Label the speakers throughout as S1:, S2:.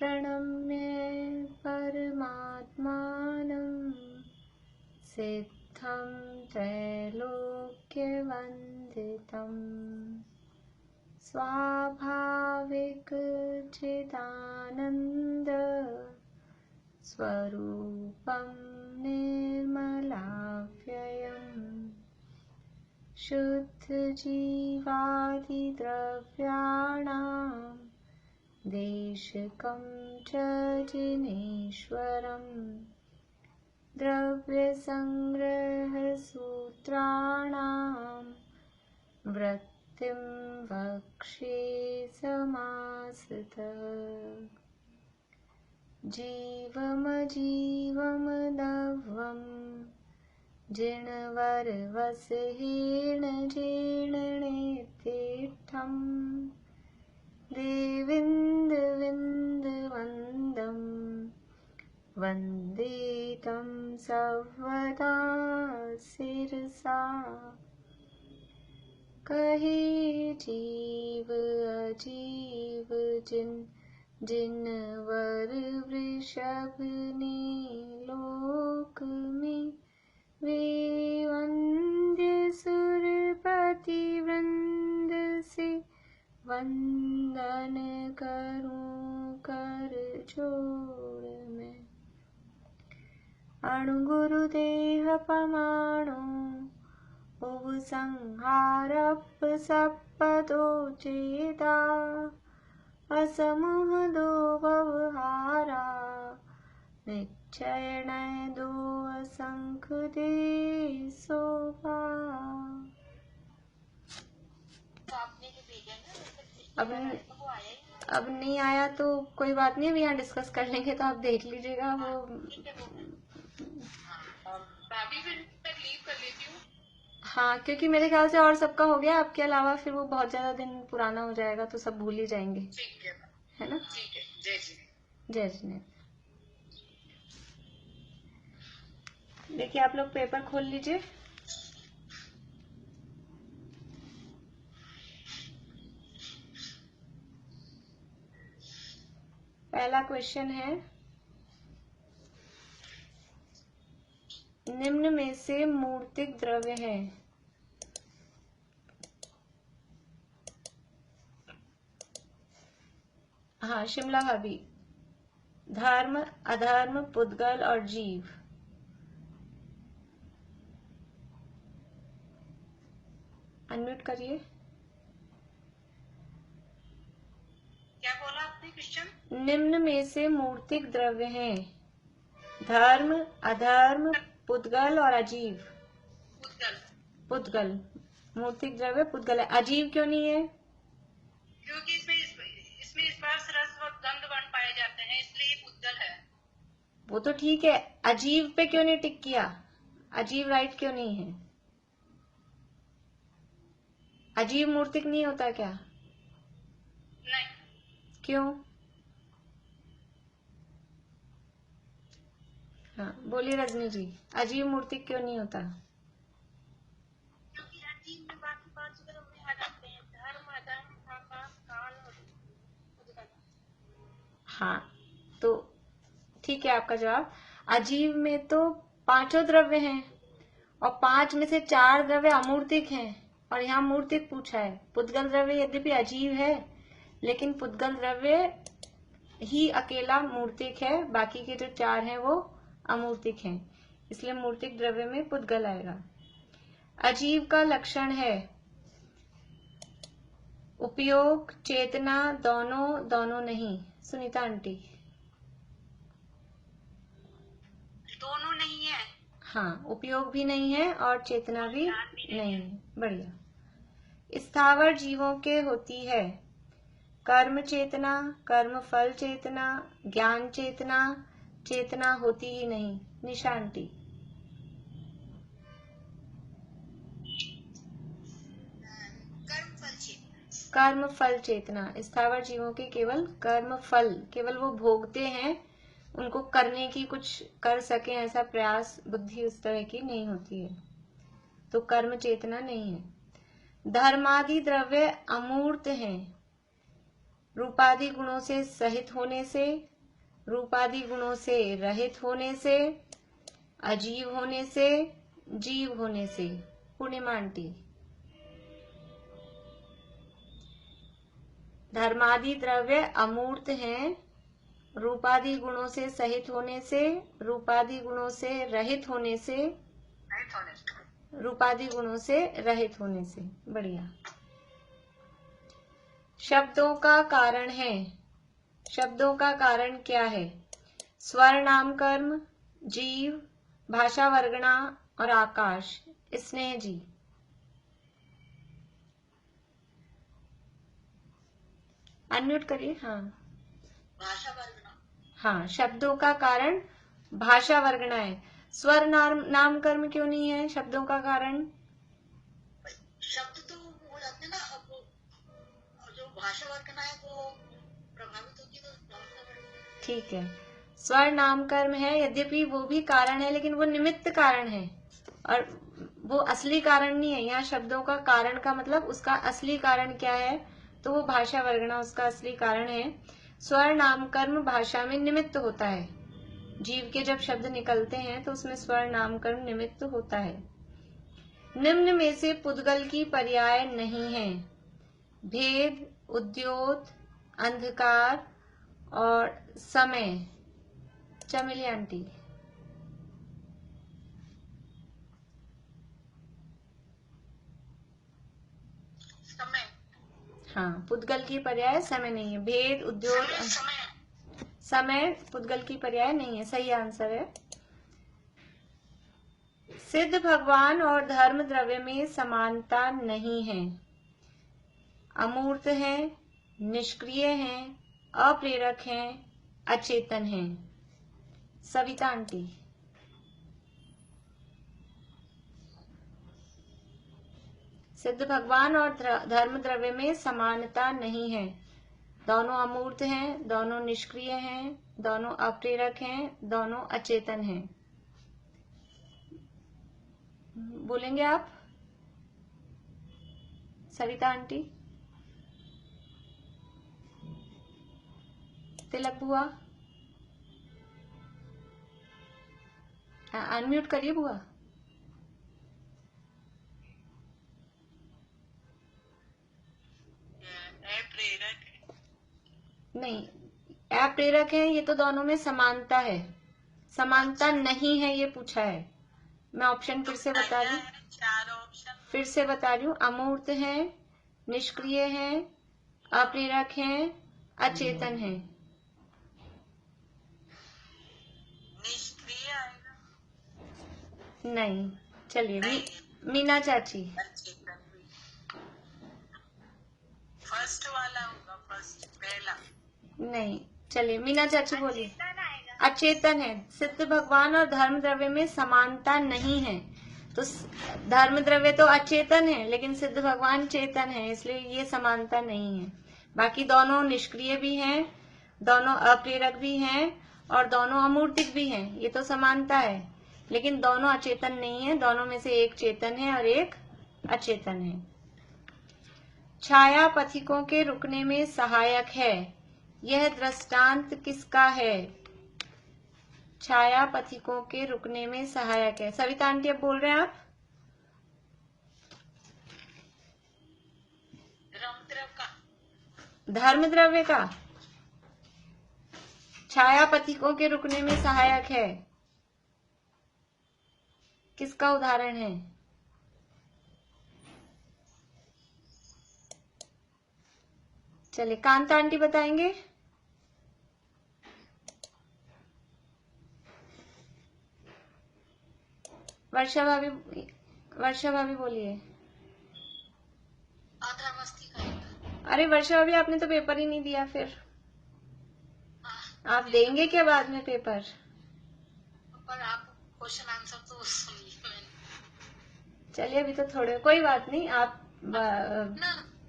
S1: प्रणम्य परमात्मानं सिद्धं त्रैलोक्यवन्दितं स्वाभाविक चिदानन्द स्वरूपं निर्मलाव्ययम् शुद्धजीवादिद्रव्याणां देशकं च जिनेश्वरम् द्रव्यसंग्रहसूत्राणां वृत्तिं वक्ष्ये समासतः जीवमजीवमदव्यम् जिणवरवसहीर्ण जीर्णनेतीर्थम् देविन्दविन्दवन्दं वन्दे तं सर्वदा शिरसा कहे जीव अजीव जिनवर वृषभ ने लोक में वे वंद्य सुरपति वृंद से वंदन करूं कर जोड़ में अणुगुरुदेह पमाणु उपसंहारप सपदो चेदा असमूह दो व्यवहारा निश्चय दो असंख दे शोभा। अब नहीं आया तो कोई बात नहीं, अभी यहाँ डिस्कस कर लेंगे, तो आप देख लीजिएगा वो। हाँ, क्योंकि मेरे ख्याल से और सबका हो गया, आपके अलावा फिर वो बहुत ज्यादा दिन पुराना हो जाएगा तो सब भूल ही जाएंगे, है ना? ठीक है। जय जिनेन्द्र। देखिए आप लोग पेपर खोल लीजिए। पहला क्वेश्चन है, निम्न में से मूर्तिक द्रव्य है। हाँ, शिमला भाभी, धर्म अधर्म पुद्गल और जीव। अनम्यूट करिए।
S2: क्या बोला आपने क्वेश्चन?
S1: निम्न में से मूर्तिक द्रव्य हैं, धर्म अधर्म पुद्गल और अजीव। पुद्गल मूर्तिक द्रव्य पुद्गल है, अजीव क्यों नहीं है?
S2: क्योंकि इसमें स्पर्श रस और गंध वर्ण पाए जाते हैं, इसलिए ये पुद्गल है।
S1: वो तो ठीक है, अजीव पे क्यों नहीं टिक किया? अजीव राइट क्यों नहीं है? अजीव मूर्तिक नहीं होता क्या?
S2: नहीं।
S1: क्यों? हाँ बोलिए रजनी जी, अजीव मूर्तिक क्यों नहीं होता?
S2: क्योंकि अजीव में बाकी पांच में आ जाते हैं, धर्म अधर्म काम काल और पुद्गल।
S1: हाँ तो ठीक है आपका जवाब। अजीव में तो पांचों द्रव्य हैं और पांच में से चार द्रव्य अमूर्तिक हैं, और यहाँ मूर्तिक पूछा है। पुद्गल द्रव्य यद्यपि अजीव है, लेकिन पुद्गल द्रव्य ही अकेला मूर्तिक है, बाकी के जो चार हैं वो अमूर्तिक हैं, इसलिए मूर्तिक द्रव्य में पुद्गल आएगा। अजीव का लक्षण है उपयोग, चेतना, दोनों नहीं। सुनीता आंटी,
S2: दोनों नहीं है।
S1: हाँ, उपयोग भी नहीं है और चेतना भी नहीं है। बढ़िया। स्थावर जीवों के होती है कर्म चेतना, कर्म फल चेतना, ज्ञान चेतना, चेतना होती ही नहीं। निशा आंटी, कर्म फल चेतना। स्थावर जीवों के केवल कर्म फल, केवल वो भोगते हैं, उनको करने की कुछ कर सके ऐसा प्रयास बुद्धि उस तरह की नहीं होती है, तो कर्म चेतना नहीं है। धर्मादि द्रव्य अमूर्त हैं, रूपादि गुणों से सहित होने से रूपादि गुणों से रहित होने से, अजीव होने से, जीव होने से। पूर्णिमा आंटी। धर्मादि द्रव्य अमूर्त हैं, रूपादि गुणों से सहित होने से, रूपादि गुणों से रहित होने से, रूपादि गुणों से रहित होने से। बढ़िया। शब्दों का कारण है। शब्दों का कारण क्या है? स्वर नाम कर्म, जीव, भाषा वर्गणा और आकाश। स्नेह जी। अनम्यूट करिए। हाँ,
S2: भाषा वर्गना।
S1: हाँ, शब्दों का कारण भाषा वर्गणा है। स्वर नाम कर्म क्यों नहीं है शब्दों का कारण?
S2: शब्द तो हो जाते ना, अब जो भाषा वर्गना है वो प्रभावित होगी तो भाषा वर्गना।
S1: ठीक है, स्वर नाम कर्म है, यद्यपि वो भी कारण है, लेकिन वो निमित्त कारण है और वो असली कारण नहीं है। यहाँ शब्दों का कारण का मतलब उसका असली कारण क्या है, तो वो भाषा वर्गणा उसका असली कारण है। स्वर नाम कर्म भाषा में निमित्त होता है। जीव के जब शब्द निकलते हैं तो उसमें स्वर नाम कर्म निमित्त होता है। निम्न में से पुद्गल की पर्याय नहीं है। भेद, उद्योत, अंधकार और समय। चमेली आंटी।
S2: समय।
S1: हाँ, पुद्गल की पर्याय समय नहीं है। भेद, उद्योत, समय पुद्गल की पर्याय नहीं है। सही आंसर है। सिद्ध भगवान और धर्म द्रव्य में समानता नहीं है। अमूर्त हैं, निष्क्रिय हैं, अप्रेरक हैं, अचेतन हैं। सविता आंटी। सिद्ध भगवान और धर्म द्रव्य में समानता नहीं है। दोनों अमूर्त हैं, दोनों निष्क्रिय हैं, दोनों अप्रेरक हैं, दोनों अचेतन हैं। बोलेंगे आप सरिता आंटी? तिलक बुआ अनम्यूट करिए बुआ। नहीं, अप्रेरक है, ये तो दोनों में समानता है। समानता नहीं है ये पूछा है। मैं ऑप्शन फिर से बता रही हूँ। अमूर्त है, निष्क्रिय है, अप्रेरक है, अचेतन है।
S2: निष्क्रिय
S1: नहीं। चलिए मीना चाची।
S2: फर्स्ट वाला होगा, फर्स्ट पहला।
S1: नहीं, चलिए मीना चाची बोलिए। अचेतन है। सिद्ध भगवान और धर्म द्रव्य में समानता नहीं है। तो धर्म द्रव्य तो अचेतन है, लेकिन सिद्ध भगवान चेतन है, इसलिए ये समानता नहीं है। बाकी दोनों निष्क्रिय भी हैं, दोनों अप्रेरक भी हैं और दोनों अमूर्तिक भी हैं। ये तो समानता है, लेकिन दोनों अचेतन नहीं है। दोनों में से एक चेतन है और एक अचेतन है। छाया पथिकों के रुकने में सहायक है। यह दृष्टांत किसका है? छाया पथिकों के रुकने में सहायक है। सविता आंटी अब बोल रहे हैं आप? धर्म द्रव्य का छाया पथिकों के रुकने में सहायक है। किसका उदाहरण है? चलिए कांता आंटी बताएंगे। वर्षा भाभी बोलिए।
S2: आधारमस्ती का।
S1: अरे वर्षा भाभी, आपने तो पेपर ही नहीं दिया। फिर आप देंगे क्या बाद में पेपर?
S2: पर आप क्वेश्चन आंसर तो सुन लिए मैंने।
S1: चलिए अभी तो थोड़े, कोई बात नहीं, आप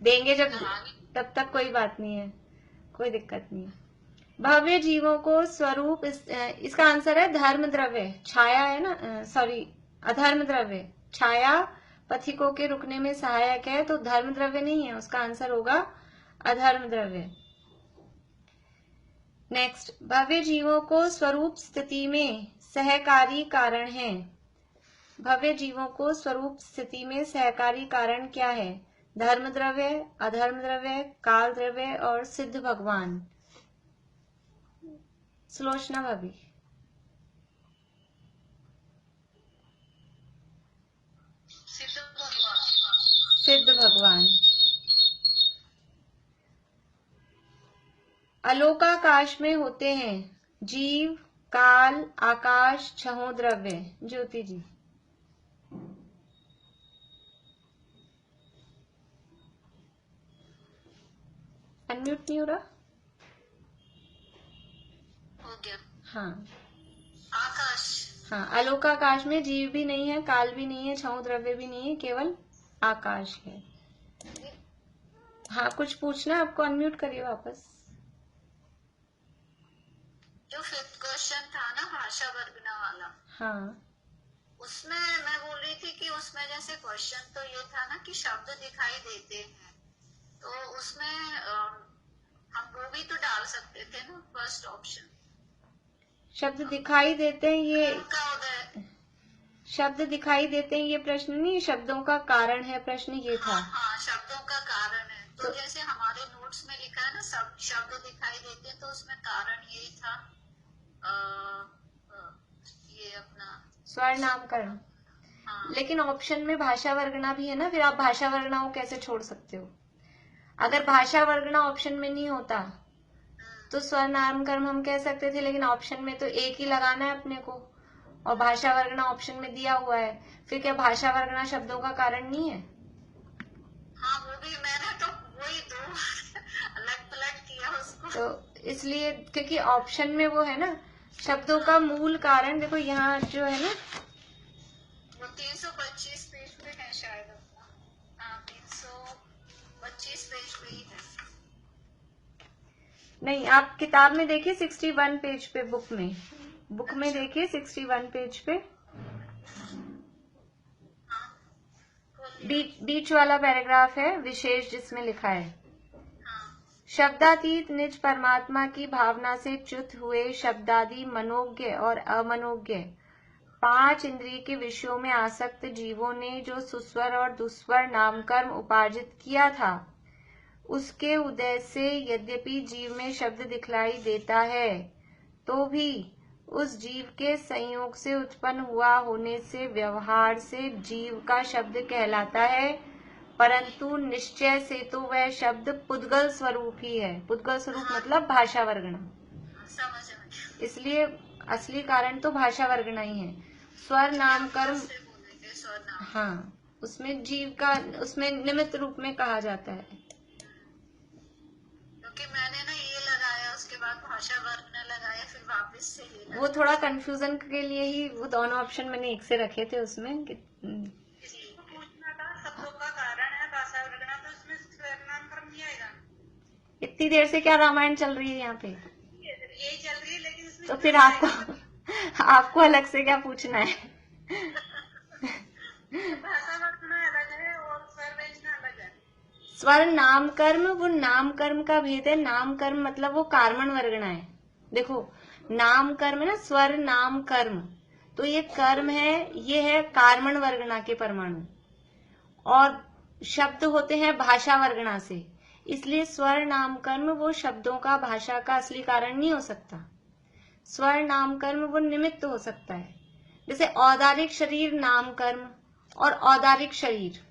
S1: देंगे जब, तब तक कोई बात नहीं है, कोई दिक्कत नहीं। भव्य जीवों को स्वरूप इसका आंसर है धर्म द्रव्य। छाया है ना, सॉरी अधर्म द्रव्य। छाया पथिकों के रुकने में सहायक है, तो धर्म द्रव्य नहीं है, उसका आंसर होगा अधर्म द्रव्य। नेक्स्ट, भव्य जीवों को स्वरूप स्थिति में सहकारी कारण है। भव्य जीवों को स्वरूप स्थिति में सहकारी कारण क्या है? धर्म द्रव्य, अधर्म द्रव्य, काल द्रव्य और सिद्ध भगवान। सुलोचना भाभी। सिद्ध भगवान। अलोकाकाश में होते हैं जीव, काल, आकाश, छहों द्रव्य। ज्योति जी। अनम्यूट नहीं हो रहा?
S2: हो गया।
S1: हाँ,
S2: आकाश।
S1: हाँ, अलोकाकाश में जीव भी नहीं है, काल भी नहीं है, छहों द्रव्य भी नहीं है, केवल आकाश है। हाँ, कुछ पूछना आपको? अनम्यूट करिए वापस।
S2: जो 5th क्वेश्चन था ना भाषा वर्गना वाला,
S1: हाँ,
S2: उसमें मैं बोल रही थी कि उसमें जैसे क्वेश्चन तो ये था ना कि शब्द दिखाई देते हैं, तो उसमें हम वो भी तो डाल सकते थे ना, फर्स्ट ऑप्शन।
S1: शब्द दिखाई देते हैं, ये
S2: उनका उदय।
S1: शब्द दिखाई देते हैं ये प्रश्न नहीं, शब्दों का कारण है प्रश्न, ये था।
S2: हाँ, शब्दों का कारण है। तो जैसे हमारे नोट्स में लिखा है ना शब्द दिखाई देते हैं, तो उसमें कारण यही था ये अपना
S1: स्वर नामकरण।
S2: हाँ।
S1: लेकिन ऑप्शन में भाषा वर्गना भी है ना, फिर आप भाषा वर्गना को कैसे छोड़ सकते हो? अगर भाषा वर्गना ऑप्शन में नहीं होता तो स्वर नामकरण हम कह सकते थे, लेकिन ऑप्शन में तो एक ही लगाना है अपने को, और भाषा वर्गना ऑप्शन में दिया हुआ है, फिर क्या भाषा वर्गना शब्दों का कारण नहीं है?
S2: हाँ, वो भी मैंने तो वही दो अलग पलट किया उसको।
S1: तो इसलिए, क्योंकि ऑप्शन में वो है ना शब्दों का मूल कारण। देखो यहाँ जो है ना,
S2: वो 325 पेज पे है शायद अपना। हाँ, 325 पेज पे ही है।
S1: नहीं, आप किताब में देखिए 61 पेज पे, बुक में देखिए 61 पेज पे बीच वाला पैराग्राफ है विशेष, जिसमें लिखा है शब्दातीत निज परमात्मा की भावना से च्युत हुए शब्दादि मनोज्ञ और अमनोज्ञ 5 इंद्रिय के विषयों में आसक्त जीवों ने जो सुस्वर और दुस्वर नामकर्म उपार्जित किया था, उसके उदय से यद्यपि जीव में शब्द दिखलाई देता है, तो भी उस जीव के संयोग से उत्पन्न हुआ होने से व्यवहार से जीव का शब्द कहलाता है, परंतु निश्चय से तो वह शब्द पुद्गल स्वरूप ही है। पुद्गल स्वरूप मतलब भाषा वर्गना। इसलिए असली कारण तो भाषा वर्गना ही है। स्वर नाम कर्म, हाँ, उसमें जीव का, उसमें निमित्त रूप में कहा जाता है।
S2: क्योंकि मैंने ना ये लगाया, उसके बाद भाषा वर्गना लगाया, फिर वापस से ये लगाया।
S1: वो थोड़ा कंफ्यूजन के लिए ही वो दोनों ऑप्शन मैंने एक से रखे थे उसमें कि
S2: पूछना था शब्दों का कारण है भाषा वर्गना, तो इसमें स्वर नाम कर्म नहीं आएगा।
S1: इतनी देर से क्या रामायण चल रही है यहाँ पे?
S2: यही चल रही है, लेकिन इसमें
S1: तो फिर आपको अलग से क्या पूछना है?
S2: भाषा वर्गना अलग है और स्वर व्यंजना अलग है।
S1: स्वर नाम कर्म, वो नाम कर्म का भेद है। नाम कर्म मतलब वो कार्मण वर्गना है। देखो नाम कर्म है ना, स्वर नाम कर्म, तो ये कर्म है, ये है कार्मण वर्गना के परमाणु, और शब्द होते हैं भाषा वर्गना से। इसलिए स्वर नाम कर्म वो शब्दों का, भाषा का असली कारण नहीं हो सकता। स्वर नाम कर्म वो निमित्त हो सकता है। जैसे औदारिक शरीर नाम कर्म और औदारिक शरीर।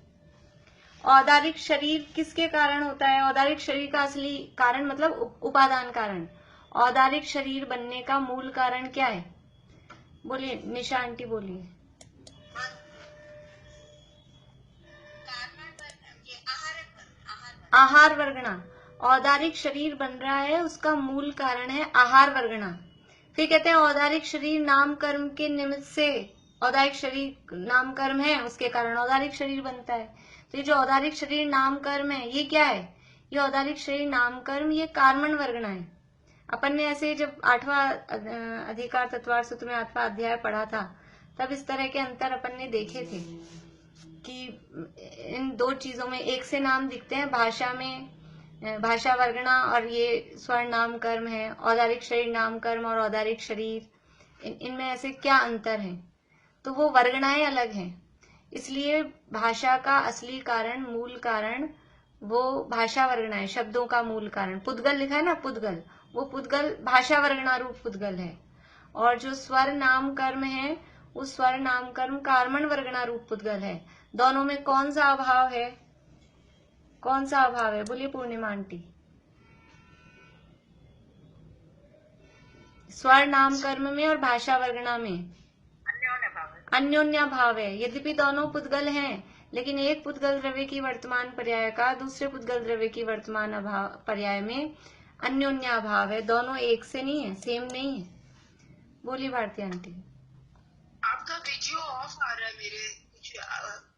S1: औदारिक शरीर किसके कारण होता है? औदारिक शरीर का असली कारण मतलब उपादान कारण। औदारिक शरीर बनने का मूल कारण क्या है? बोलिए निशा आंटी, बोलिए। आहार वर्गना। औदारिक शरीर बन रहा है, उसका मूल कारण है आहार वर्गना। फिर कहते हैं औदारिक शरीर नाम कर्म के निमित्त से, औदारिक शरीर नाम कर्म है, उसके कारण औदारिक शरीर बनता है। तो ये जो औदारिक शरीर नाम कर्म है, ये क्या है? ये औदारिक शरीर नाम कर्म, ये कार्मण वर्गना है। अपन ने ऐसे जब 8वां अधिकार तत्वार सूत्र में 8वां अध्याय पढ़ा था, तब इस तरह के अंतर अपन ने देखे थे कि इन दो चीजों में एक से नाम दिखते हैं, भाषा में भाषा वर्गणा और ये स्वर्ण नाम कर्म है, औदारिक शरीर नाम कर्म और औदारिक शरीर, इनमें ऐसे क्या अंतर है? तो वो वर्गणाएं अलग हैं, इसलिए भाषा का असली कारण, मूल कारण वो भाषा वर्गणाएं, शब्दों का मूल कारण। पुद्गल लिखा है ना, पुद्गल, वो पुद्गल भाषा वर्गणा रूप पुद्गल है। और जो स्वर नाम कर्म है, उस स्वर नाम कर्म कार्मण वर्गणा रूप पुद्गल है। दोनों में कौन सा अभाव है? कौन सा अभाव है? बोलिए पूर्णिमा आंटी। स्वर नाम कर्म में और भाषा वर्गणा में अन्योन्या भाव है। यद्यपि दोनों पुद्गल हैं, लेकिन एक पुद्गल द्रव्य की वर्तमान पर्याय का दूसरे पुद्गल द्रव्य की वर्तमान अभाव पर्याय में अन्योन्या भाव है। दोनों एक से नहीं है, सेम नहीं है। बोलिए भारती आंटी।
S3: आपका वीडियो ऑफ आ रहा है मेरे,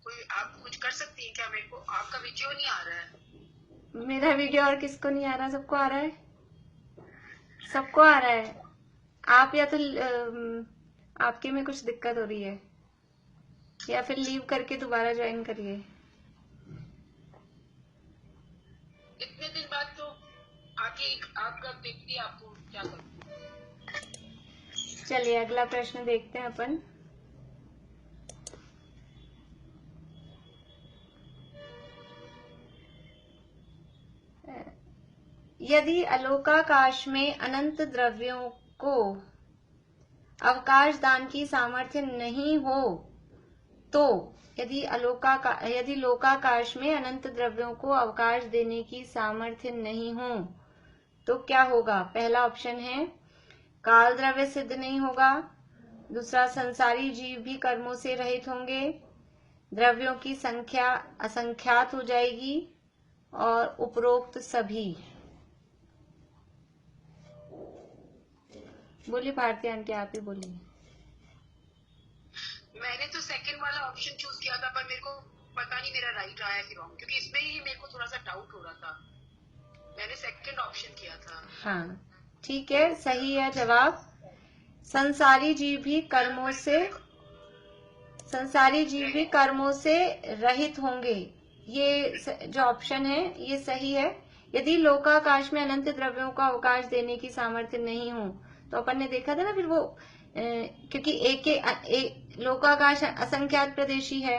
S3: कोई आप कुछ कर सकती हैं क्या? मेरे को आपका वीडियो नहीं आ रहा है।
S1: मेरा वीडियो और किसको नहीं आ रहा? सबको आ रहा है, सबको आ रहा है। आप या तो आपके में कुछ दिक्कत हो रही है, या फिर लीव करके दोबारा ज्वाइन करिए।
S3: इतने दिन बाद तो आके आपका देखती, आपको क्या करूं?
S1: चलिए अगला प्रश्न देखते हैं अपन। यदि अलोकाकाश में अनंत द्रव्यों को अवकाश दान की सामर्थ्य नहीं हो, तो यदि लोकाकाश में अनंत द्रव्यों को अवकाश देने की सामर्थ्य नहीं हो तो क्या होगा? पहला ऑप्शन है काल द्रव्य सिद्ध नहीं होगा, दूसरा संसारी जीव भी कर्मों से रहित होंगे, द्रव्यों की संख्या असंख्यात हो जाएगी, और उपरोक्त सभी। बोलिए भारती आंटी, आप ही बोलिए।
S3: मैंने तो सेकंड वाला ऑप्शन चूज किया था, पर मेरे को पता नहीं मेरा राइट आया कि रॉन्ग, क्योंकि इसमें ही मेरे को थोड़ा सा डाउट हो रहा था। मैंने सेकंड ऑप्शन किया था।
S1: हाँ ठीक है, सही है जवाब। संसारी जीव भी कर्मों से रहित होंगे, ये जो ऑप्शन है ये सही है। यदि लोकाकाश में अनंत द्रव्यों को अवकाश देने की सामर्थ्य नहीं हो, तो अपन ने देखा था ना, फिर वो क्योंकि एक लोकाकाश असंख्यात प्रदेशी है,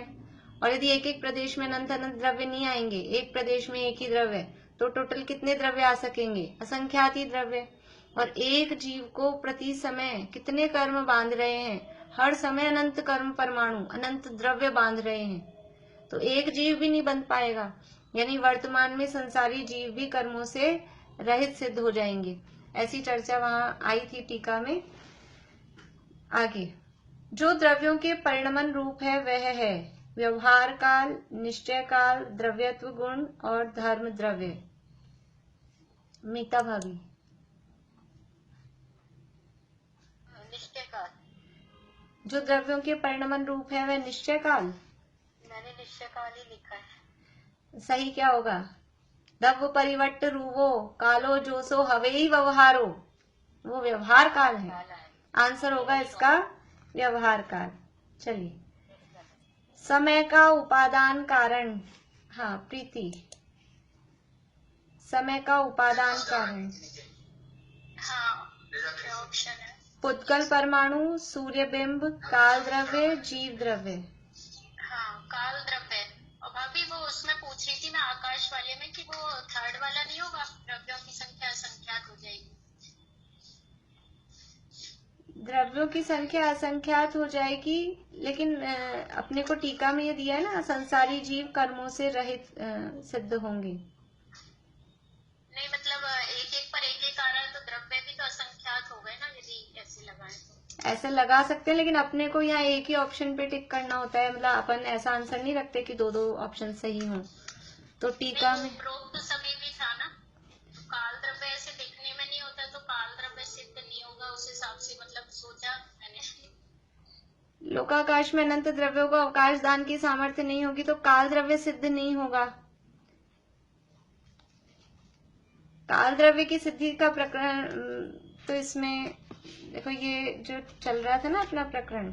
S1: और यदि एक एक प्रदेश में अनंत अनंत द्रव्य नहीं आएंगे, एक प्रदेश में एक ही द्रव्य, तो टोटल कितने द्रव्य आ सकेंगे? असंख्यात ही द्रव्य। और एक जीव को प्रति समय कितने कर्म बांध रहे हैं? हर समय अनंत कर्म परमाणु, अनंत द्रव्य बांध रहे हैं, तो एक जीव भी नहीं बन पाएगा। यानी वर्तमान में संसारी जीव भी कर्मों से रहित सिद्ध हो जाएंगे। ऐसी चर्चा वहां आई थी टीका में। आगे, जो द्रव्यों के परिणमन रूप है वह है व्यवहार काल, निश्चय काल, द्रव्यत्व गुण और धर्म द्रव्य। मीता भाभी।
S2: निश्चय काल।
S1: जो द्रव्यों के परिणमन रूप है वह निश्चय काल।
S2: मैंने निश्चय काल ही लिखा है।
S1: सही क्या होगा? द्रव्य परिवट्ट रूवो कालो जोसो हवेई व्यवहारो, वो व्यवहार काल है। आंसर होगा इसका व्यवहार काल। चलिए, समय का उपादान कारण। हाँ प्रीति, समय का उपादान कारण।
S2: हाँ, क्या ऑप्शन है?
S1: पुद्गल परमाणु, सूर्यबिंब, काल द्रव्य, जीव द्रव्य।
S2: हाँ, काल द्रव्य। और भाभी वो उसमें पूछ रही थी मैं आकाश वाले में कि वो थर्ड वाला नहीं होगा, द्रव्यों की संख्या असंख्यात हो जाएगी।
S1: द्रव्यों की संख्या असंख्यात हो जाएगी, लेकिन अपने को टीका में ये दिया है ना, संसारी जीव कर्मों से रहित सिद्ध होंगे।
S2: नहीं मतलब एक पर एक आ रहा है, तो द्रव्य भी तो असंख्यात हो गए ना, यदि ऐसे लगाए तो।
S1: ऐसे लगा सकते हैं, लेकिन अपने को यहाँ एक ही ऑप्शन पे टिक करना होता है। मतलब अपन ऐसा आंसर नहीं रखते कि दो दो ऑप्शन सही हों। तो टीका में
S2: उपरोक्त तो सभी भी था ना, तो काल द्रव्य ऐसे देखने में नहीं होता, तो काल द्रव्य सिद्ध नहीं होगा, उस हिसाब से मतलब सोचा मैंने।
S1: लोकाकाश में अनंत द्रव्यों को अवकाश दान की सामर्थ्य नहीं होगी, तो काल द्रव्य सिद्ध नहीं होगा। काल द्रव्य की सिद्धि का प्रकरण तो इसमें देखो, ये जो चल रहा था ना अपना प्रकरण,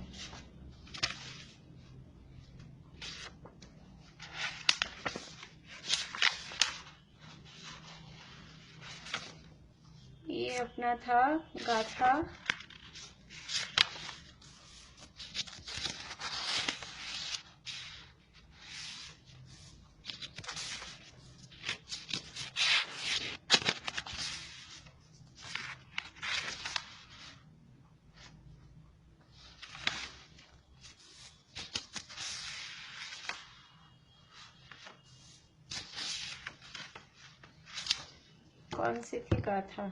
S1: ये अपना था गाथा। कौन सी थी गाथा?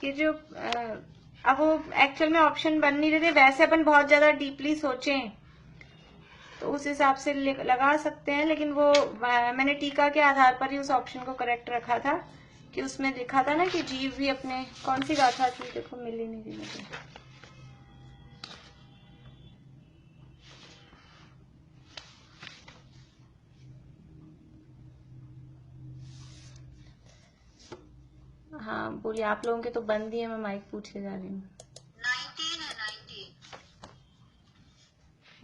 S1: ये जो अब वो एक्चुअल में ऑप्शन बन नहीं रहे थे, वैसे अपन बहुत ज्यादा डीपली सोचें तो उस हिसाब से लगा सकते हैं, लेकिन वो मैंने टीका के आधार पर ही उस ऑप्शन को करेक्ट रखा था कि उसमें लिखा था ना कि जीव भी अपने, कौन सी गाथा थी देखो, मिल ही नहीं रही मुझे। हाँ बोलिए, आप लोगों के तो बंद ही है, मैं माइक पूछे जा रही हूँ।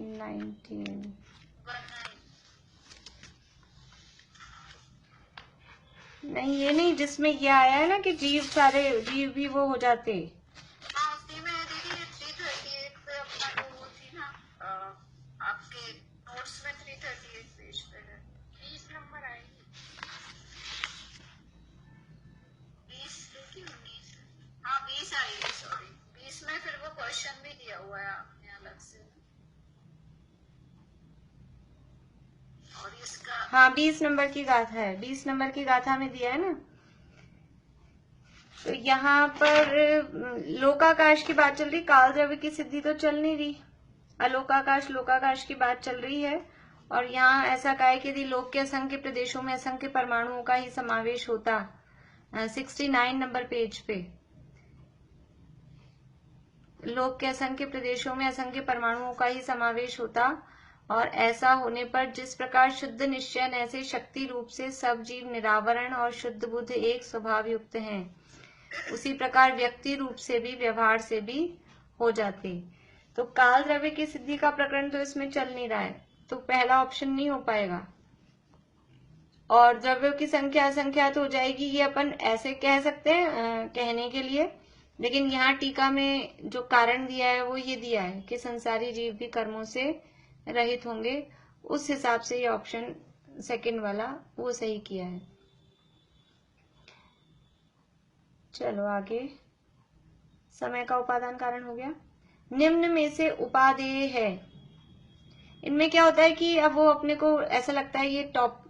S1: 19 नहीं, ये नहीं जिसमें ये आया है ना कि जीव, सारे जीव भी वो हो जाते।
S2: हाँ, उसी में दीदी 338 पे अपना वो थी ना, आपके नोट्स में 338 पेज पे है, 20 नंबर आएगी, 20 की 19, हाँ 20 आएगी, सॉरी 20 में फिर वो क्वेश्चन भी दिया हुआ है आपने अलग से, और इसका
S1: हाँ 20 नंबर की गाथा है, 20 नंबर की गाथा में दिया है ना। तो यहाँ पर लोकाकाश की बात चल रही, काल द्रव्य की सिद्धि तो चल नहीं रही, अलोकाकाश लोकाकाश की बात चल रही है। और यहाँ ऐसा कहा है कि यदि लोक के असंख्य प्रदेशों में असंख्य परमाणुओं का ही समावेश होता, 69 नंबर पेज पे, लोक के असंख्य प्रदेशों में असंख्य परमाणुओं का ही समावेश होता, और ऐसा होने पर जिस प्रकार शुद्ध निश्चय ऐसे शक्ति रूप से सब जीव निरावरण और शुद्ध बुद्ध एक स्वभाव युक्त हैं, उसी प्रकार व्यक्ति रूप से भी व्यवहार से भी हो जाते। तो काल द्रव्य की सिद्धि का प्रकरण तो इसमें चल नहीं रहा है, तो पहला ऑप्शन नहीं हो पाएगा। और द्रव्यों की संख्या असंख्यात हो जाएगी, ये अपन ऐसे कह सकते हैं कहने के लिए, लेकिन यहाँ टीका में जो कारण दिया है वो ये दिया है कि संसारी जीव भी कर्मों से रहित होंगे, उस हिसाब से ये ऑप्शन सेकंड वाला वो सही किया है। चलो आगे, समय का उपादान कारण हो गया। निम्न में से उपादेय है, इनमें क्या होता है कि अब वो अपने को ऐसा लगता है ये टॉप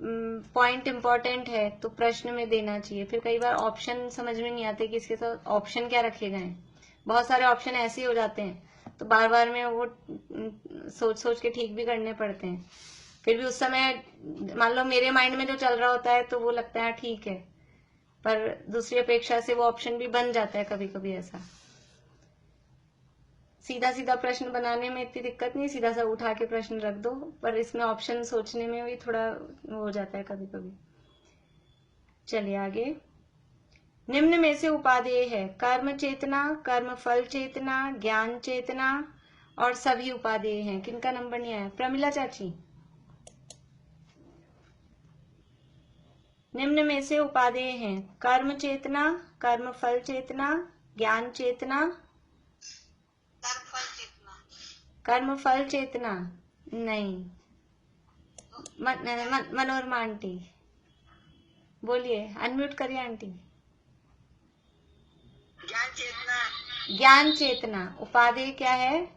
S1: पॉइंट इंपॉर्टेंट है तो प्रश्न में देना चाहिए, फिर कई बार ऑप्शन समझ में नहीं आते कि इसके साथ ऑप्शन क्या रखे गए हैं, बहुत सारे ऑप्शन ऐसे ही हो जाते हैं, तो बार बार में वो सोच सोच के ठीक भी करने पड़ते हैं। फिर भी उस समय मान लो मेरे माइंड में जो चल रहा होता है तो वो लगता है ठीक है, पर दूसरी अपेक्षा से वो ऑप्शन भी बन जाता है कभी कभी ऐसा। सीधा सीधा प्रश्न बनाने में इतनी दिक्कत नहीं, सीधा सा उठा के प्रश्न रख दो, पर इसमें ऑप्शन सोचने में भी थोड़ा हो जाता है कभी कभी। चलिए आगे, निम्न में से उपादेय है कर्म चेतना, कर्म फल चेतना, ज्ञान चेतना और सभी उपादेय हैं। किनका नंबर नहीं आया? प्रमिला चाची। निम्न में से उपादेय हैं कर्म चेतना, कर्म फल चेतना, ज्ञान चेतना, कर्म फल चेतना नहीं। मनोरमा आंटी बोलिए, अनम्यूट करिए आंटी।
S3: ज्ञान चेतना,
S1: ज्ञान चेतना उपादेय क्या है?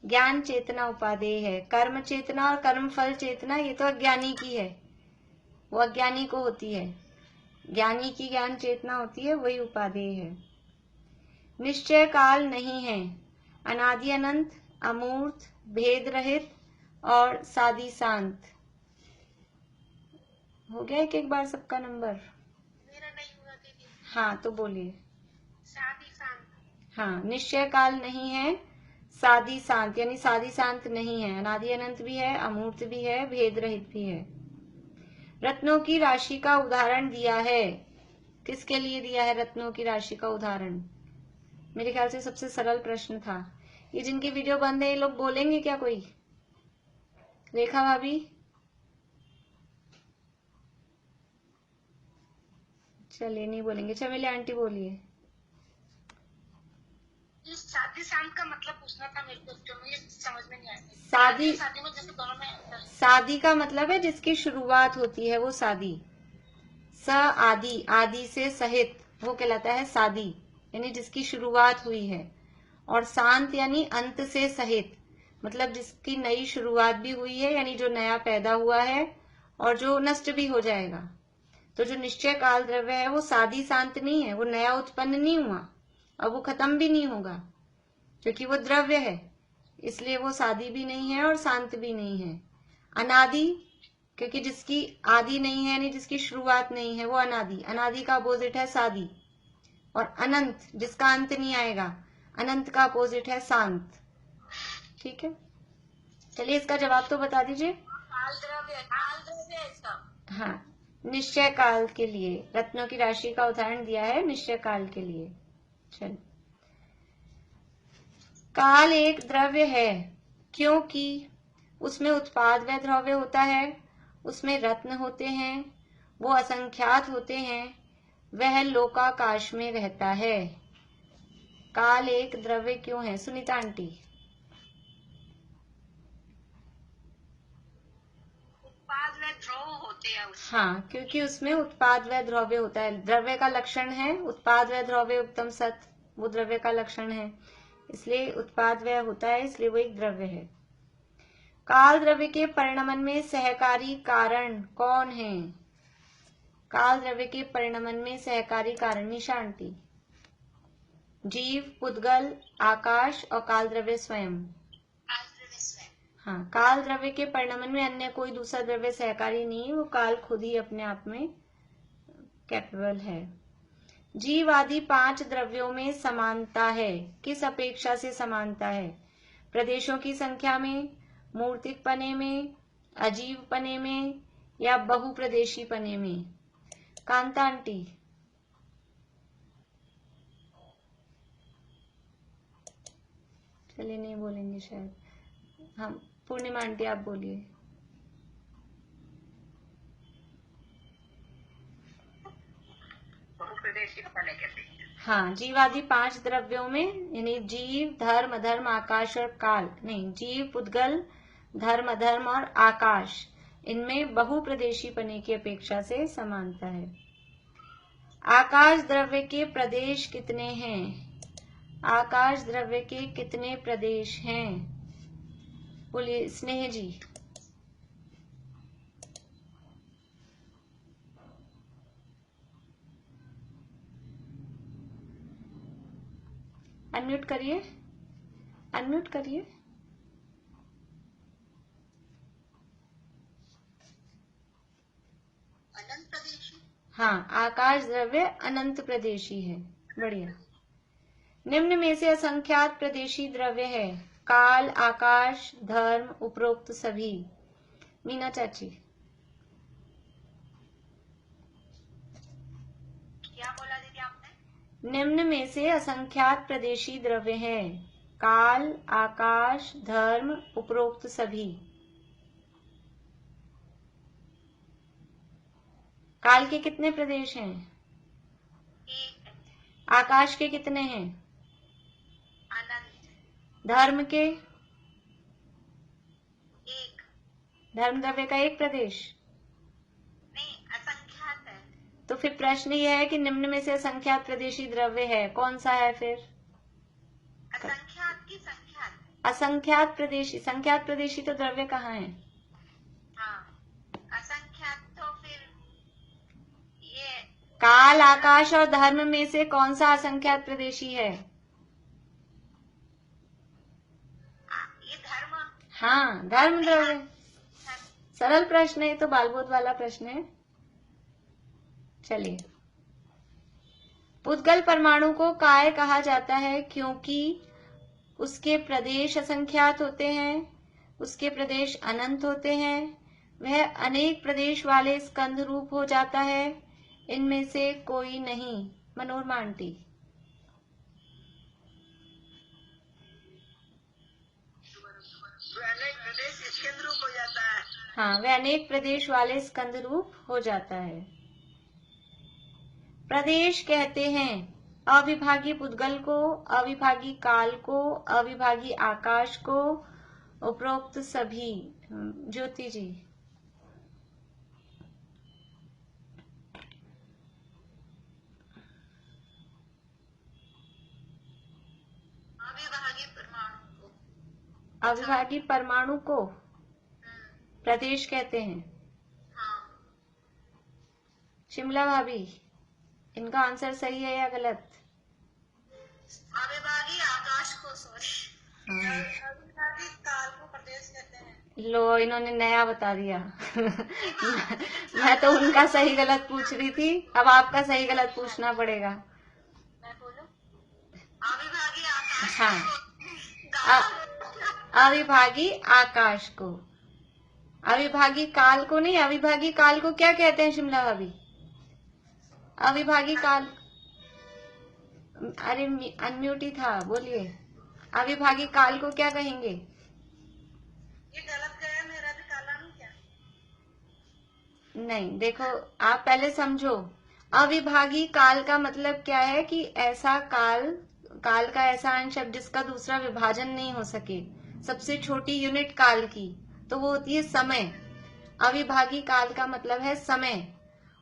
S1: ज्ञान चेतना उपादेय है। कर्म चेतना और कर्म फल चेतना ये तो अज्ञानी की है, वो अज्ञानी को होती है, ज्ञानी की ज्ञान चेतना होती है, वही उपादेय है। निश्चय काल नहीं है, अनादि अनंत, अमूर्त, भेद रहित और सादी शांत। हो गया एक बार सबका नंबर?
S3: मेरा नहीं हुआ दीदी।
S1: हाँ तो बोलिए।
S3: सादी शांत।
S1: हाँ, निश्चय काल नहीं है, सादी शांत, यानी सादी शांत नहीं है। अनादि अनंत भी है, अमूर्त भी है, भेद रहित भी है। रत्नों की राशि का उदाहरण दिया है। किसके लिए दिया है रत्नों की राशि का उदाहरण? मेरे ख्याल से सबसे सरल प्रश्न था ये। जिनकी वीडियो बंद है ये लोग बोलेंगे क्या कोई? रेखा भाभी, चलिए नहीं बोलेंगे। चमेली आंटी बोलिए।
S3: शादी शांत का मतलब पूछना था मेरे को, जो मुझे समझ में नहीं आया।
S1: शादी
S3: में जैसे दोनों में
S1: शादी का मतलब है जिसकी शुरुआत होती है वो शादी। स आदि, आदि से सहित, वो कहलाता है शादी, यानी जिसकी शुरुआत हुई है। और शांत यानी अंत से सहित, मतलब जिसकी नई शुरुआत भी हुई है, यानी जो नया पैदा हुआ है और जो नष्ट भी हो जाएगा। तो जो निश्चय काल द्रव्य है वो शादी शांत नहीं है, वो नया उत्पन्न नहीं हुआ और वो खत्म भी नहीं होगा, क्योंकि वो द्रव्य है, इसलिए वो शादी भी नहीं है और शांत भी नहीं है। अनादि, क्योंकि जिसकी आदि नहीं है यानी जिसकी शुरुआत नहीं है वो अनादि। अनादि का अपोजिट है शादी। और अनंत, जिसका अंत नहीं आएगा, अनंत का अपोजिट है शांत। ठीक है, चलिए इसका जवाब तो बता दीजिए।
S2: काल द्रव्य इसका।
S1: हाँ, निश्चय काल के लिए रत्नों की राशि का उदाहरण दिया है, निश्चय काल के लिए। चल, काल एक द्रव्य है क्योंकि उसमें उत्पाद व द्रव्य होता है, उसमें रत्न होते हैं, वो असंख्यात होते हैं, वह लोकाकाश में रहता है। काल एक द्रव्य क्यों है सुनीता आंटी?
S2: उत्पाद व द्रव्य होते हैं उसमें।
S1: हाँ, क्योंकि उसमें उत्पाद व द्रव्य होता है। द्रव्य का लक्षण है उत्पाद व द्रव्य उत्तम सत, वो द्रव्य का लक्षण है, इसलिए उत्पाद व्यय होता है, इसलिए वो एक द्रव्य है। काल द्रव्य के परिणमन में सहकारी कारण कौन है? काल द्रव्य के परिणमन में सहकारी कारण निशा आंटी। जीव, पुद्गल, आकाश और काल द्रव्य स्वयं। हाँ, काल द्रव्य के परिणमन में अन्य कोई दूसरा द्रव्य सहकारी नहीं, वो काल खुद ही अपने आप में कैपेबल है। जीव आदि 5 द्रव्यों में समानता है। किस अपेक्षा से समानता है? प्रदेशों की संख्या में, मूर्तिक पने में, अजीव पने में या बहुप्रदेशी पने में? कांता आंटी। चलिए नहीं बोलेंगे शायद। हम पूर्णिमा आंटी आप बोलिए। हाँ, जीवादि 5 द्रव्यों में, यानी जीव, धर्म, अधर्म, आकाश और काल, नहीं, जीव, पुद्गल, धर्म, अधर्म और आकाश, इनमें बहुप्रदेशी पने की अपेक्षा से समानता है। आकाश द्रव्य के प्रदेश कितने हैं? आकाश द्रव्य के कितने प्रदेश हैं? बोलिए स्नेह जी। अनम्यूट करिए, अनम्यूट करिए।
S2: अनंत प्रदेशी।
S1: हाँ, आकाश द्रव्य अनंत प्रदेशी है। बढ़िया। निम्न में से असंख्यात प्रदेशी द्रव्य है। काल, आकाश, धर्म, उपरोक्त सभी। मीना चाची।
S2: क्या बोला दीदी आपने?
S1: निम्न में से असंख्यात प्रदेशी द्रव्य है। काल, आकाश, धर्म, उपरोक्त सभी। काल के कितने प्रदेश हैं?
S2: एक।
S1: आकाश के कितने हैं?
S2: अनंत।
S1: धर्म के?
S2: एक।
S1: धर्म द्रव्य का एक प्रदेश
S2: नहीं, असंख्यात है।
S1: तो फिर प्रश्न यह है कि निम्न में से असंख्यात प्रदेशी द्रव्य है, कौन सा है फिर?
S2: असंख्यात की संख्यात।
S1: असंख्यात प्रदेशी। संख्यात प्रदेशी तो द्रव्य कहाँ है?
S2: हाँ, असंख्यात तो फिर ये
S1: काल, आकाश और धर्म में से कौन सा असंख्यात प्रदेशी है?
S2: ये धर्म।
S1: हाँ, धर्म द्रव्य। सरल प्रश्न है, तो बालबोध वाला प्रश्न है। चलिए, पुद्गल परमाणु को काय कहा जाता है क्योंकि उसके प्रदेश असंख्यात होते हैं, उसके प्रदेश अनंत होते हैं, वह अनेक प्रदेश वाले स्कंद रूप हो जाता है, इनमें से कोई नहीं। मनोरमा आंटी।
S3: अनेक प्रदेश स्कंद रूप हो जाता है।
S1: हाँ, वह अनेक प्रदेश वाले स्कंद रूप हो जाता है। प्रदेश कहते हैं अविभागी पुद्गल को, अविभागी काल को, अविभागी आकाश को, उपरोक्त सभी। ज्योति जी।
S2: अविभागी परमाणु को।
S1: अविभागी परमाणु को प्रदेश कहते हैं।
S2: हाँ।
S1: शिमला भाभी, इनका आंसर सही है या गलत?
S2: अविभागी आकाश को, सॉरी।
S1: हाँ।
S2: अविभागी काल को प्रदेश कहते हैं।
S1: लो, इन्होंने नया बता दिया। मैं तो उनका सही गलत पूछ रही थी, अब आपका सही गलत पूछना पड़ेगा।
S2: मैं बोलूं? अविभागी आकाश
S1: हाँ।
S2: को।
S1: अविभागी आकाश को, अविभागी काल को नहीं। अविभागी काल को क्या कहते हैं शिमला भाभी? अविभागी काल, अरे अनम्यूट ही था, बोलिए। अविभागी काल को क्या कहेंगे?
S2: ये गलत गया, मेरा भी काला नहीं क्या?
S1: नहीं, देखो आप पहले समझो। अविभागी काल का मतलब क्या है कि ऐसा काल, काल का ऐसा अंश अब जिसका दूसरा विभाजन नहीं हो सके, सबसे छोटी यूनिट काल की, तो वो होती है समय। अविभागी काल का मतलब है समय।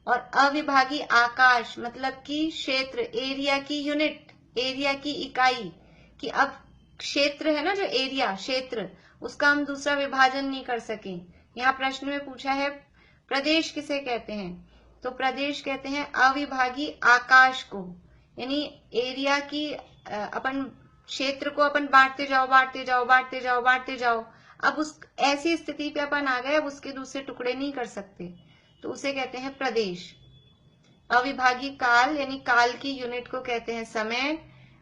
S1: और अविभागी आकाश मतलब कि क्षेत्र, एरिया की यूनिट, एरिया की इकाई। कि अब क्षेत्र है ना, जो एरिया, क्षेत्र, उसका हम दूसरा विभाजन नहीं कर सके। यहाँ प्रश्न में पूछा है प्रदेश किसे कहते हैं, तो प्रदेश कहते हैं अविभागी आकाश को। यानी एरिया की अपन क्षेत्र को अपन बांटते जाओ, बांटते जाओ, बांटते जाओ, बांटते जाओ। अब उस ऐसी स्थिति पे अपन आ गए, अब उसके दूसरे टुकड़े नहीं कर सकते, तो उसे कहते हैं प्रदेश। अविभागी काल यानी काल की यूनिट को कहते हैं समय,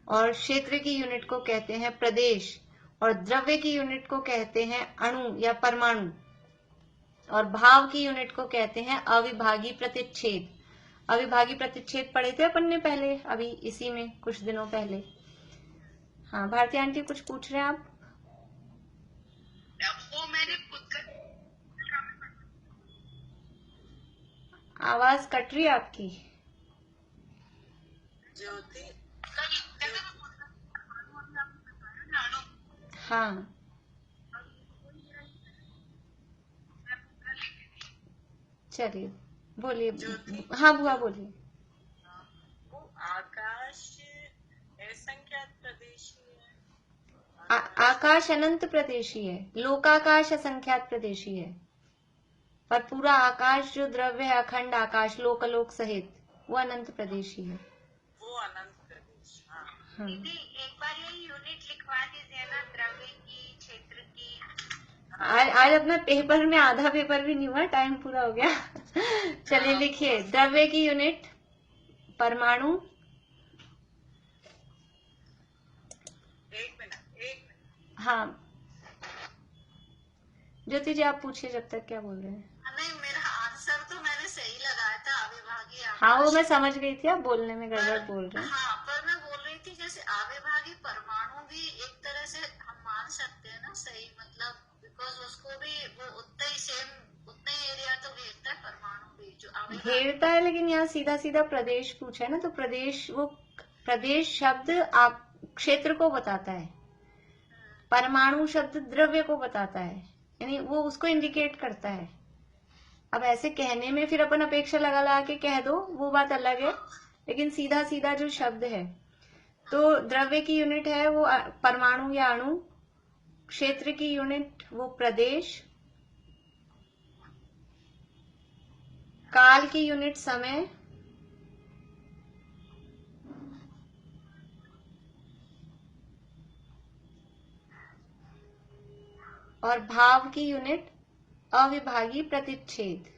S1: और क्षेत्र की यूनिट को कहते हैं प्रदेश, और द्रव्य की यूनिट को कहते हैं अणु या परमाणु, और भाव की यूनिट को कहते हैं अविभागी प्रतिच्छेद। अविभागी प्रतिच्छेद पढ़े थे अपन ने पहले, अभी इसी में कुछ दिनों पहले। हाँ, भारती आंटी कुछ पूछ रहे हैं आप?
S3: वो मैंने
S1: आवाज कट रही है आपकी।
S3: ज्योति।
S1: हाँ, चलिए बोलिए। हाँ बुआ बोलिए।
S3: वो आकाश असंख्यात प्रदेशी है।
S1: आकाश अनंत प्रदेशी है, लोकाकाश असंख्यात प्रदेशी है, पर पूरा आकाश जो द्रव्य है, अखंड आकाश लोकलोक सहित, वो अनंत प्रदेशी है।
S3: वो अनंत प्रदेश।
S1: हाँ।
S2: दीदी एक बार ये यूनिट लिखवा दीजिए ना, द्रव्य की, क्षेत्र की।
S1: आज अपना पेपर में आधा पेपर भी नहीं हुआ, टाइम पूरा हो गया। चलिए लिखिए, द्रव्य की यूनिट परमाणु।
S3: एक मिनट।
S1: हाँ ज्योति जी आप पूछिए जब तक, क्या बोल रहे हैं?
S2: नहीं, मेरा आंसर तो मैंने सही लगाया था, अविभागी आकाश।
S1: हाँ वो मैं समझ गई थी, आप बोलने में गड़बड़ बोल रहे हैं।
S2: हाँ, पर मैं बोल रही थी जैसे अविभागी परमाणु भी एक तरह से हम मान सकते हैं ना, सही मतलब, बिकॉज उसको भी वो उतना ही सेम, उतना ही एरिया तो घेरता है परमाणु भी, जो अविभागी
S1: घेरता है, लेकिन यहाँ सीधा सीधा प्रदेश पूछा है ना, तो प्रदेश, वो प्रदेश शब्द आप क्षेत्र को बताता है, परमाणु शब्द द्रव्य को बताता है, यानी वो उसको इंडिकेट करता है। अब ऐसे कहने में फिर अपन अपेक्षा लगा लगा के कह दो, वो बात अलग है, लेकिन सीधा सीधा जो शब्द है, तो द्रव्य की यूनिट है वो परमाणु या अणु, क्षेत्र की यूनिट वो प्रदेश, काल की यूनिट समय, और भाव की यूनिट अविभागी प्रतिच्छेद।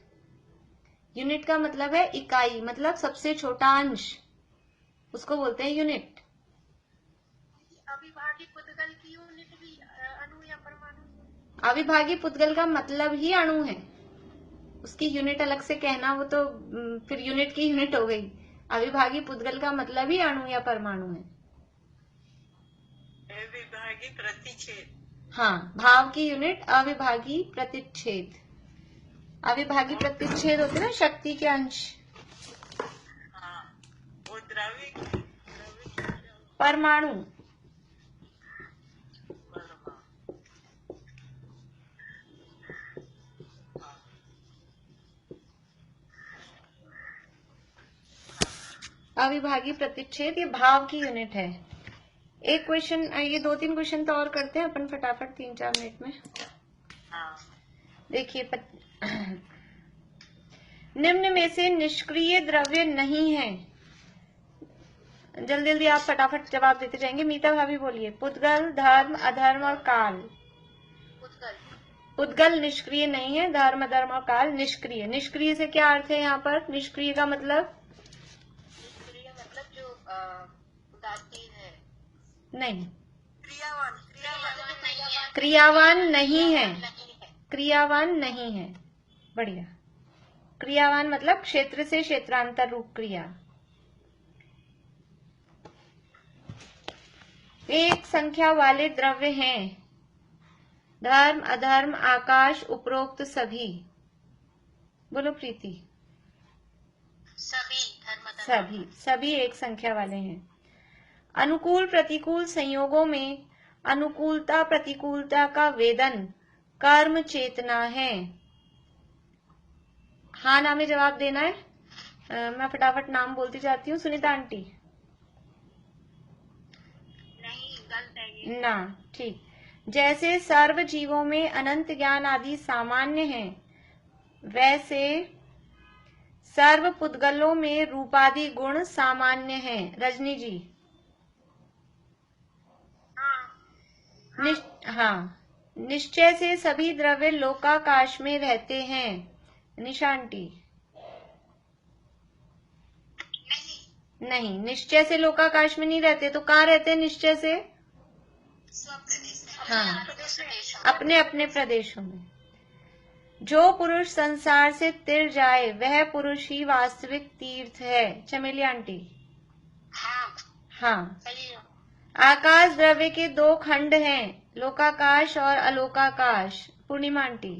S1: यूनिट का मतलब है इकाई, मतलब सबसे छोटा अंश, उसको बोलते हैं यूनिट।
S2: अविभागी पुद्गल की
S1: अविभागी पुद्गल का मतलब ही अणु है, उसकी यूनिट अलग से कहना वो तो फिर यूनिट की यूनिट हो गई। अविभागी पुद्गल का मतलब ही अणु या परमाणु है।
S4: अविभागी प्रतिच्छेद।
S1: हाँ, भाव की यूनिट अविभागी प्रतिच्छेद। अविभागी प्रतिच्छेद होते ना शक्ति के अंश।
S4: हाँ, वो द्रव्य
S1: परमाणु। अविभागी प्रतिच्छेद ये भाव की यूनिट है। एक क्वेश्चन, ये 2-3 क्वेश्चन तो और करते हैं अपन फटाफट 3-4 मिनट में। देखिए निम्न में से निष्क्रिय द्रव्य नहीं है। जल्दी जल्दी आप फटाफट जवाब देते जाएंगे। मीता भाभी बोलिए। पुद्गल, धर्म, अधर्म और काल। पुद्गल निष्क्रिय नहीं है, धर्म, अधर्म और काल निष्क्रिय। निष्क्रिय से क्या अर्थ है यहाँ पर? निष्क्रिय का मतलब
S2: जो उदासीन है,
S1: नहीं,
S2: क्रियावान
S1: क्रियावान नहीं है, क्रियावान नहीं है। बढ़िया। क्रियावान मतलब क्षेत्र से क्षेत्रांतर रूप क्रिया। एक संख्या वाले द्रव्य हैं। धर्म, अधर्म, आकाश, उपरोक्त सभी। बोलो प्रीति। सभी एक संख्या वाले हैं। अनुकूल प्रतिकूल संयोगों में अनुकूलता प्रतिकूलता का वेदन कर्म चेतना है। हाँ ना में जवाब देना है। मैं फटाफट नाम बोलती जाती हूँ। सुनीता आंटी।
S2: नहीं, गलत है ये।
S1: ना, ठीक। जैसे सर्व जीवों में अनंत ज्ञान आदि सामान्य है, वैसे सर्व पुद्गलों में रूपादि गुण सामान्य है। रजनी जी। हाँ, निश्चय से सभी द्रव्य लोकाकाश में रहते हैं। निशा आंटी। नहीं, निश्चय से लोकाकाश में नहीं रहते, तो कहाँ रहते हैं निश्चय से? हाँ, अपने अपने प्रदेशों में। जो पुरुष संसार से तिर जाए वह पुरुष ही वास्तविक तीर्थ है। चमेली आंटी। हाँ। आकाश द्रव्य के 2 खंड हैं, लोकाकाश और अलोकाकाश। पूर्णिमा आंटी।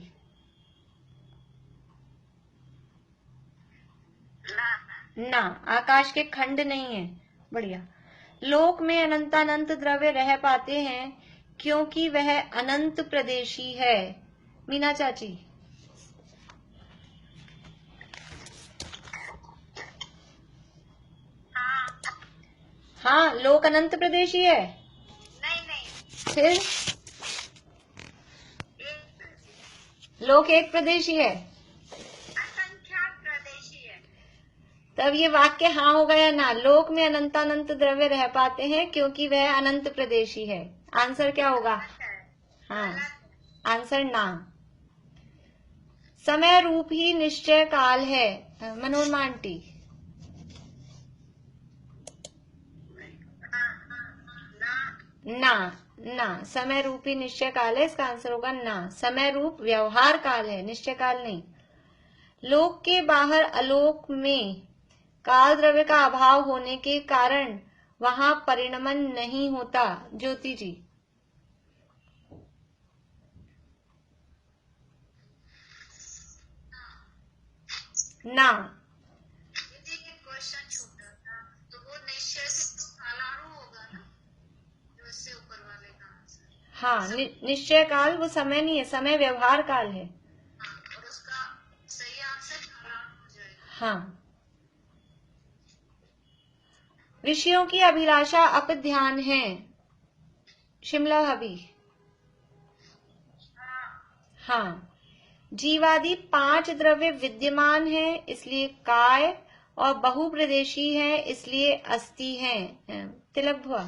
S1: ना, आकाश के खंड नहीं है। बढ़िया। लोक में अनंतानंत द्रव्य रह पाते हैं क्योंकि वह अनंत प्रदेशी है। मीना चाची। हाँ, लोक अनंत प्रदेशी है।
S2: नहीं,
S1: फिर लोक एक प्रदेशी है।
S2: असंख्यात प्रदेशी है।
S1: तब ये वाक्य हाँ होगा या ना? लोक में अनंतानंत द्रव्य रह पाते हैं क्योंकि वह अनंत प्रदेशी है। आंसर क्या होगा? हाँ, आंसर ना। समय रूप ही निश्चय काल है। मनोरमा आंटी। ना, समय रूपी निश्चय काल है, इसका आंसर होगा ना। समय रूप व्यवहार काल है, निश्चय काल नहीं। लोक के बाहर अलोक में काल द्रव्य का अभाव होने के कारण वहां परिणमन नहीं होता। ज्योति जी। ना,
S2: क्वेश्चन छूटा था, तो वो निश्चय से तो कालाणु होगा ना, जो इससे ऊपर वाले का आंसर।
S1: हाँ, निश्चय काल वो समय नहीं है, समय व्यवहार काल है।
S2: और उसका सही आंसर कालाणु हो जाएगा।
S1: हाँ। विषयों की अभिलाषा अप ध्यान है। शिमला हबी। हाँ। जीवादि 5 द्रव्य विद्यमान है इसलिए काय, और बहुप्रदेशी है इसलिए अस्थि है। तिलक भुआ।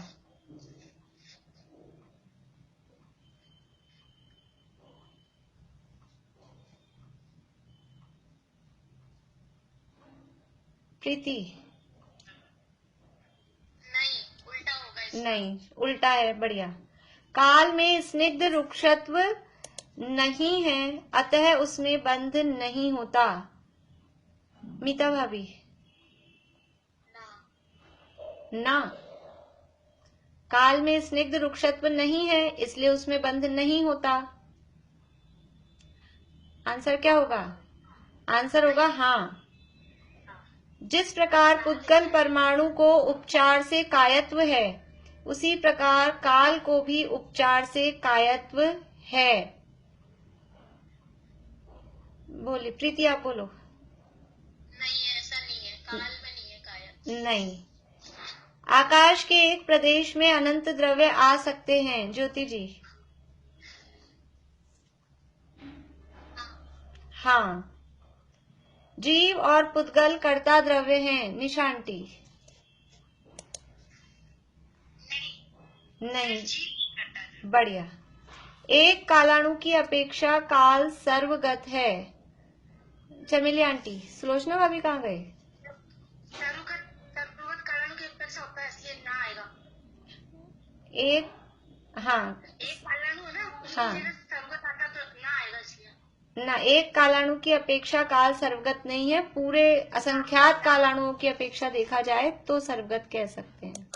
S1: प्रीति। नहीं, उल्टा है। बढ़िया। काल में स्निग्ध रुक्षत्व नहीं है, अतः उसमें बंध नहीं होता। मीता भाभी, ना। काल में स्निग्ध रुक्षत्व नहीं है, इसलिए उसमें बंध नहीं होता। आंसर क्या होगा? आंसर होगा हाँ। जिस प्रकार पुद्गल परमाणु को उपचार से कायत्व है, उसी प्रकार काल को भी उपचार से कायत्व है। बोलिए प्रीति, आप बोलो।
S2: नहीं, ऐसा नहीं है, काल में नहीं है कायत्व।
S1: नहीं। आकाश के एक प्रदेश में अनंत द्रव्य आ सकते हैं। ज्योति जी। हाँ। जीव और पुद्गल कर्ता द्रव्य हैं। निशांटी। नहीं। बढ़िया। एक कालाणु की अपेक्षा काल सर्वगत है। चमेली आंटी। सुलोचना भाभी कहाँ गए?
S3: सर्वगत कालाणु की अपेक्षा होता है, इसलिए ना आएगा।
S1: एक, हाँ
S3: एक कालाणु है ना,
S1: हाँ
S3: सर्वगत आता तो ना आएगा, इसलिए
S1: ना। एक कालाणु की अपेक्षा काल सर्वगत नहीं है। पूरे असंख्यात कालाणुओं की अपेक्षा देखा जाए तो सर्वगत कह सकते हैं।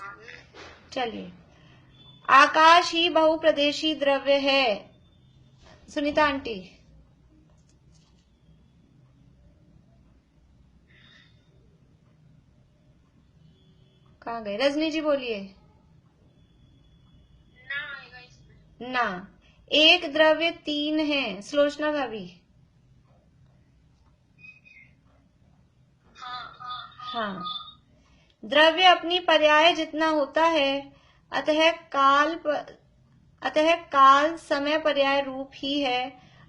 S1: चलिए, आकाश ही बहुप्रदेशी द्रव्य है। सुनीता आंटी। कहाँ गए? रजनी जी बोलिए।
S3: ना आएगा इसमें।
S1: ना। एक द्रव्य तीन है। सुलोचना भाभी। हाँ। द्रव्य अपनी पर्याय जितना होता है, अतः काल समय पर्याय रूप ही है,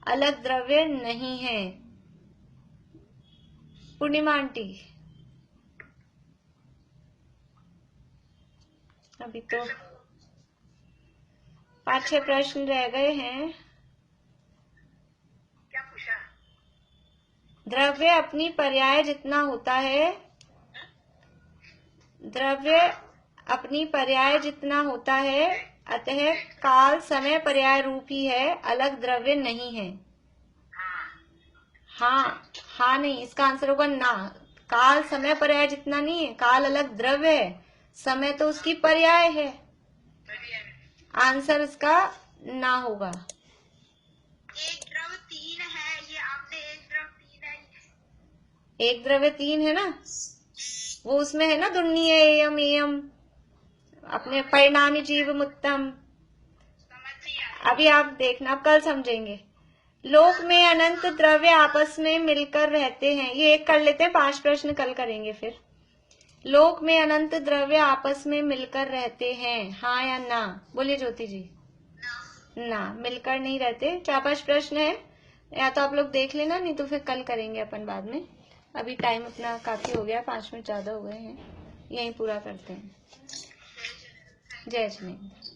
S1: अलग द्रव्य नहीं है। पूर्णिमा आंटी। अभी तो 5-6 प्रश्न रह गए हैं।
S3: क्या पूछा?
S1: द्रव्य अपनी पर्याय जितना होता है, द्रव्य अपनी पर्याय जितना होता है, अतः काल समय पर्याय रूप ही है, अलग द्रव्य नहीं है। हाँ नहीं, इसका आंसर होगा ना। काल समय पर्याय जितना नहीं है, काल अलग द्रव्य है, समय तो उसकी पर्याय है। आंसर इसका ना होगा।
S3: एक द्रव्य तीन है, ये आपने एक द्रव्य तीन है।
S1: एक द्रव्य तीन है ना, वो उसमें है ना, दुर्नीय एयम एयम, अपने परिणामी जीव मुत्तम। अभी आप देखना, आप कल समझेंगे। लोक में अनंत द्रव्य आपस में मिलकर रहते हैं। ये एक कर लेते हैं, 5 प्रश्न कल करेंगे फिर। लोक में अनंत द्रव्य आपस में मिलकर रहते हैं, हाँ या ना? बोलिए ज्योति जी। ना, मिलकर नहीं रहते। 4-5 प्रश्न है, या तो आप लोग देख लेना, नहीं तो फिर कल करेंगे अपन बाद में। अभी टाइम अपना काफी हो गया, 5 मिनट ज्यादा हो गए हैं, यहीं पूरा करते हैं। जय जिनेंद्र।